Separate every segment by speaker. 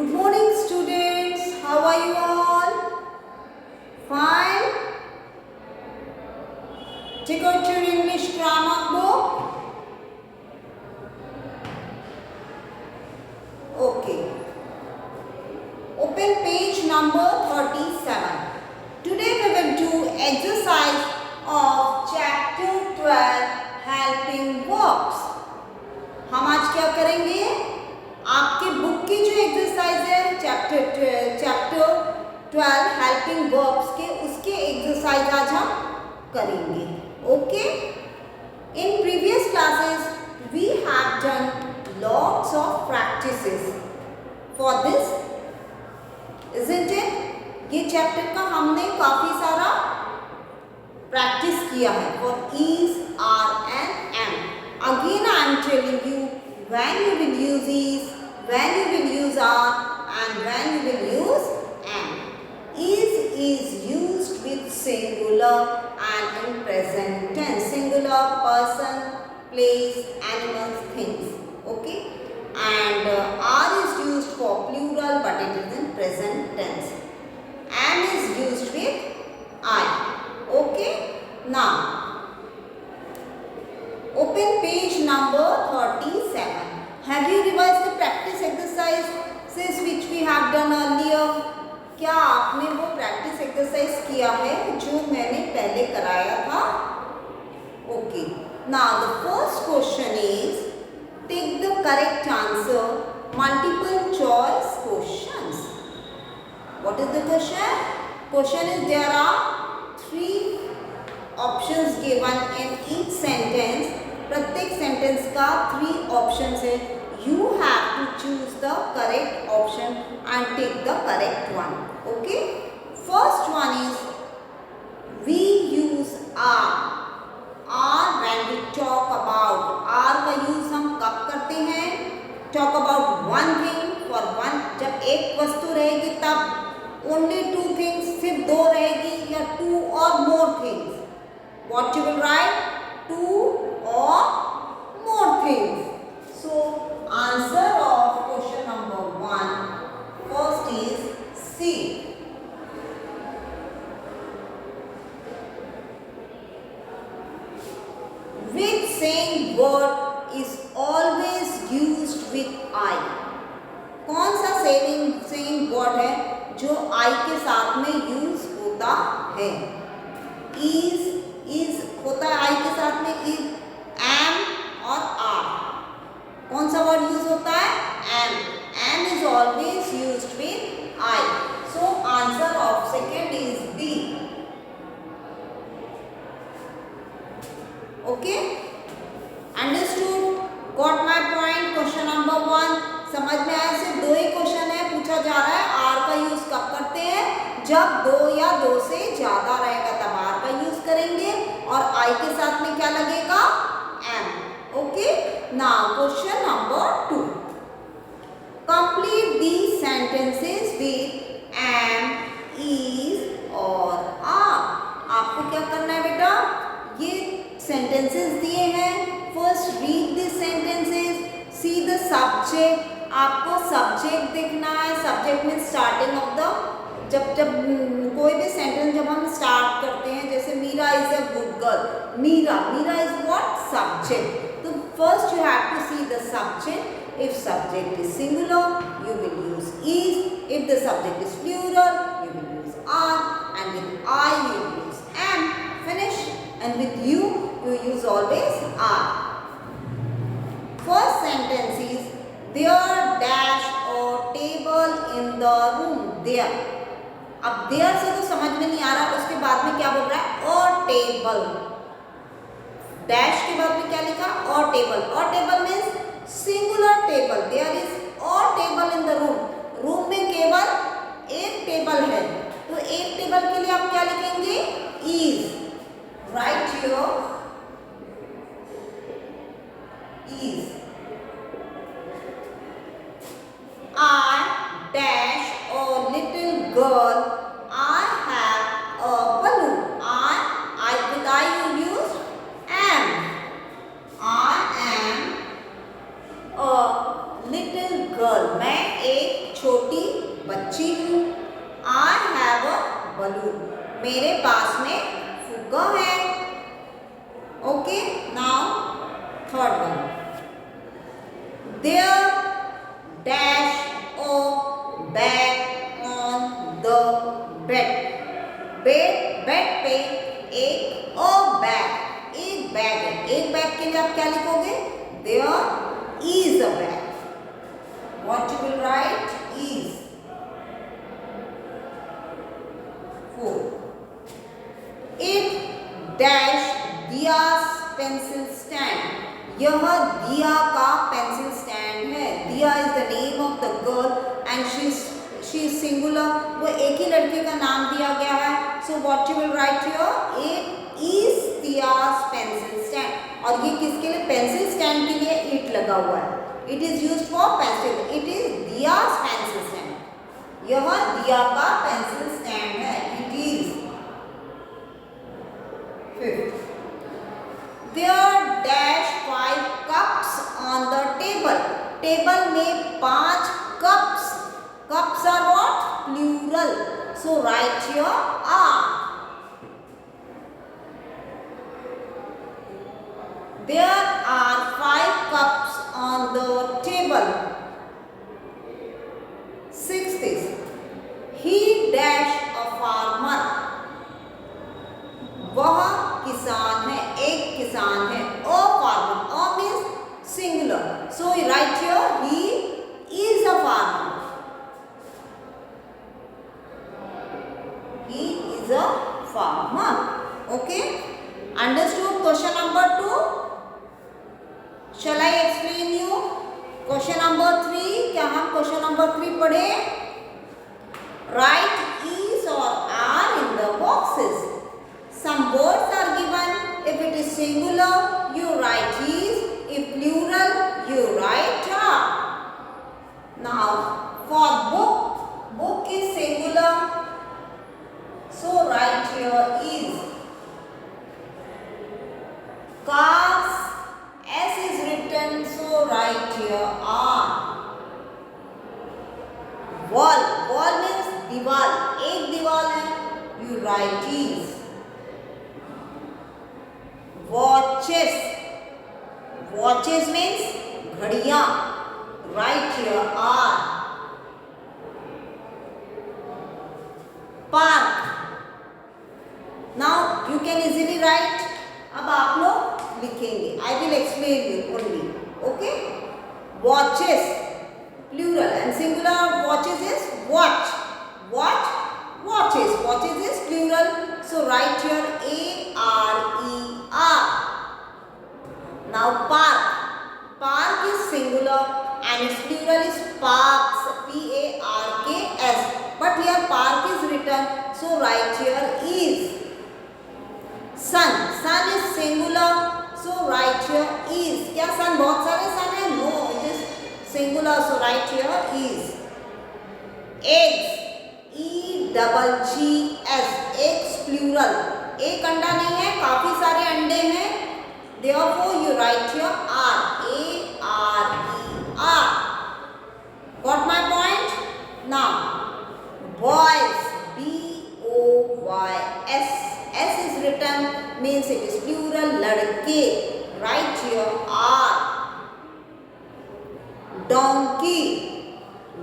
Speaker 1: Good morning students, how are you all? Fine? Take out your English grammar book. Okay. Open page number 37. Today we will do exercise of chapter 12 helping verbs. हम आज क्या करेंगे? आपके book की जो exercise है chapter 12 helping verbs के उसके एक्सरसाइज आज हम करेंगे. Okay. In previous classes we have done lots of practices for this, isn't it? ये चैप्टर का हमने काफी सारा प्रैक्टिस किया है for is, are and am. Again I am telling you when you will use is, when you will use are and when you will use am. Is used with singular and in present tense. Singular, person, place, animals, things. Okay. And are is used for plural but it is in present tense. Am is used with I. Okay. Now open page number 37. Have you revised the practice exercises which we have done earlier? क्या आपने वो practice exercise किया है जो मैंने पहले कराया था? Okay. Now the first question is take the correct answer multiple choice questions. What is the question? Question is there are 3 options given in each sentence. प्रत्येक सेंटेंस का 3 ऑप्शंस है. You have to choose the correct option and take the correct one. Okay. First one is we use are. Are when we talk about. Are का use हम कब करते हैं? Talk about one thing for one. जब एक वस्तु रहेगी तब only 2 things, सिर्फ 2 रहेगी या 2 or more things. What you will write? 2 or more things. So answer of question number 1 first is C. Which same word is always used with I? कौन सा सेम वर्ड है जो I के साथ में यूज होता है? is होता है I के साथ में is, am और are. कौन सा वर्ड यूज होता है? am. am is always used with I. So answer of second is B. Okay. Understood? Got my point? Question number 1 समझ में आया? सिर्फ 2 ही क्वेश्चन है. पूछा जा रहा है आर का यूज कब करते हैं? जब 2 या 2 से ज्यादा रहेगा तब आर का यूज करेंगे और आई के साथ में क्या लगेगा? am. Okay. Now question number 2. Complete these sentences with am, is or are. आपको क्या करना है बेटा? ये sentences दिए हैं. First read these sentences. See the subject. आपको subject देखना है. Subject means starting of the. जब कोई भी सेंटेंस जब हम स्टार्ट करते हैं, जैसे Meera is a good girl. Meera is what? Subject. तो first you have to see the subject. If subject is singular you will use is. If the subject is plural you will use are. And with I you will use am. Finish. And with you use always are. First sentence is there dash a table in the room. There. अब there से तो समझ में नहीं आ रहा. उसके बाद में क्या बोल रहा है? और टेबल. डैश के बाद में क्या लिखा? A table. A table means singular table. There is a table in the room. Room में केवल एक टेबल है. तो एक टेबल के लिए आप क्या लिखेंगे? Is. Right here is. I dash a little girl. I have a balloon. I with I you use am. I am a little girl. मैं एक छोटी मेरे पास में फुग्गा है. Okay, now third one. There dash a bag on the bed. Bed पे एक bag है. एक बैग के लिए आप क्या लिखोगे? There is a bag. What you will write? Is. 4. It dash दिया's pencil stand. यह दिया का पेंसिल स्टैंड है. Diya is the name of the girl and she is singular. वो एक ही लड़के का नाम दिया गया है. So what you will write here? It is Diya's pencil stand. और ये किसके लिए? पेंसिल स्टैंड के लिए इट लगा हुआ है. It is used for pencil. It is Diya's pencil stand. यह दिया का पेंसिल स्टैंड है. It is. 5th. There dash 5 cups on the table. Table में 5 cups. Cups are what? Plural. So write here are. There are 5 cups on the table. 6th is he dash a farmer. वह किसान है. एक किसान है. A farmer. A means singular. So you write here he is a farmer. He is a farmer. Okay? Understood question number 2? Shall I explain you? Question number 3. क्या हम question number 3 पढ़े? Write is or are in the boxes. Some words are given. If it is singular, you write is. If plural, you write are. Now, for book is singular. So write here is. Cars, S is written. So write here are. Wall means दीवार. एक दीवार है. You write is. Watches means घड़ियां. Write here are. Park. Now you can easily write. अब आप लोग लिखेंगे. I will explain you only. Okay? Watches plural and singular watches is watch. What? Watches. Watches is plural. So write here A-R-E-R. Now park. Park is singular and its plural is parks. P-A-R-K-S. But here park is written. So write here is. Sun. Sun is singular. So write here is. क्या sun बहुत सारे sun है? No, it is singular. So write here is. Eggs. E-double-G-S. Eggs plural. एक अंडा नहीं है, काफी सारे अंडे हैं. Therefore you write here are. A-R-E-R. Got my point? Now boys. B-O-Y-S. S is written means it is plural. लड़के. Write here are. Donkey.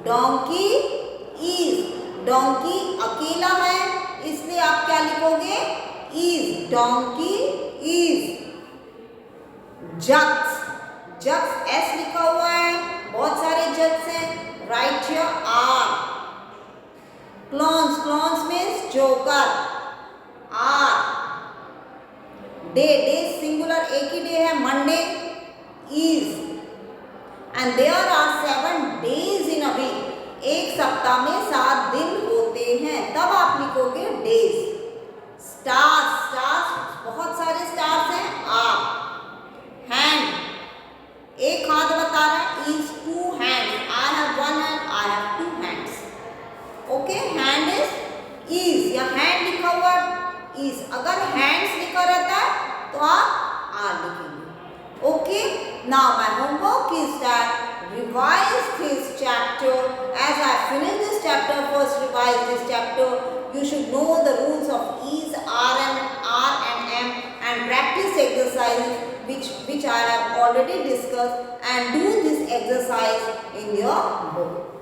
Speaker 1: Donkey is. Donkey अकेला है, इसलिए आप क्या लिखोगे? Is. Donkey is. Jugs. Jugs S लिखा हुआ है. बहुत सारे jugs हैं. Write here are. Clowns. Clowns means joker. Are. Day. Day singular. एक ही day है. Monday is. And there are 7 days in a week. एक सप्ताह में 7 दिन होते हैं. तब आप लिखोगे days. Stars. Stars बहुत सारे stars हैं. आप. Hand. एक हाथ बता रहा है. Is 2 hands. I have 1 hand. I have 2 hands. Okay. Hand is. या hand लिखा हुआ is. अगर hands लिखा रहता है तो आप are लिखेंगे. Okay. Now my homework is that revise this chapter. As I finish this chapter, first revise this chapter. You should know the rules of practice exercises which I have already discussed, and do this exercise in your book.